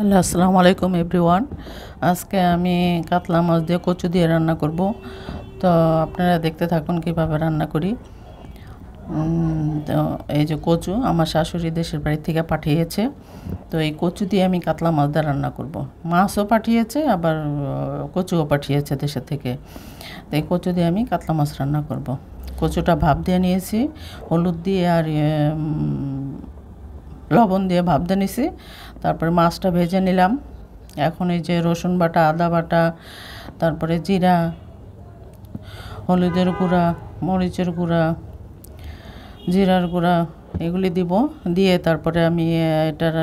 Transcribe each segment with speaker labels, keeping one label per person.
Speaker 1: Hello, আসসালামু আলাইকুম everyone. আজকে আমি কাতলা মাছ দিয়ে কচু দিয়ে রান্না করব। তো আপনারা দেখতে থাকুন কিভাবে রান্না করি। তো এই যে কচু আমার শাশুড়ি দেশের বাড়ি থেকে পাঠিয়েছে। তো এই কচু দিয়ে আমি কাতলা মাছ দিয়ে রান্না করব। মাছও পাঠিয়েছে, আবার কচুও পাঠিয়েছে দেশের থেকে। তো এই কচু দিয়ে আমি কাতলা মাছ রান্না করব। কচুটা ভাপ দিয়ে নিয়েছি, হলুদ দিয়ে আর লবণ দিয়ে ভাপ দিয়ে নিছি। তারপরে মাছটা ভেজে নিলাম। এখন এই যে রসুন বাটা, আদা বাটা, তারপরে জিরা, হলুদের গুঁড়া, মরিচের গুঁড়া, জিরার গুঁড়া এগুলি দিব। দিয়ে তারপরে আমি এটার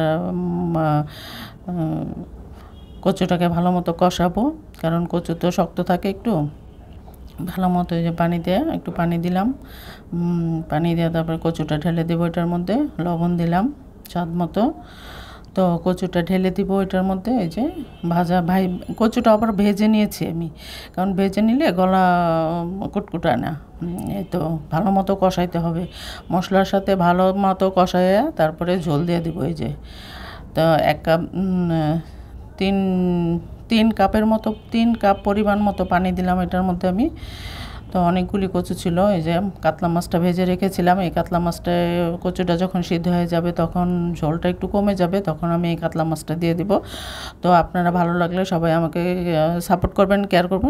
Speaker 1: কচুটাকে ভালো মতো কষাবো, কারণ কচু তো শক্ত থাকে একটু। ভালো মতো এই যে পানি দিয়ে একটু পানি দিলাম, পানি দিয়ে তারপরে কচুটা ঢেলে দেবো এটার মধ্যে। লবণ দিলাম স্বাদ মতো। তো কচুটা ঢেলে দিব এটার মধ্যে। এই যে কচুটা আবার ভেজে নিয়েছি আমি, কারণ ভেজে নিলে গলা কুটকুটায় না। এই তো ভালো মতো কষাইতে হবে মশলার সাথে, ভালো মতো কষাইয়া তারপরে ঝোল দিয়ে দিব। এই যে তো 1 কাপ, তিন তিন কাপের মতো, 3 কাপ পরিমাণ মতো পানি দিলাম এটার মধ্যে আমি। তো অনেকগুলি কচু ছিল। এই যে কাতলা মাছটা ভেজে রেখেছিলাম, এই কাতলা মাছটায় কচুটা যখন সিদ্ধ হয়ে যাবে তখন ঝোলটা একটু কমে যাবে, তখন আমি এই কাতলা মাছটা দিয়ে দিব। তো আপনারা ভালো লাগলে সবাই আমাকে সাপোর্ট করবেন, কেয়ার করবেন।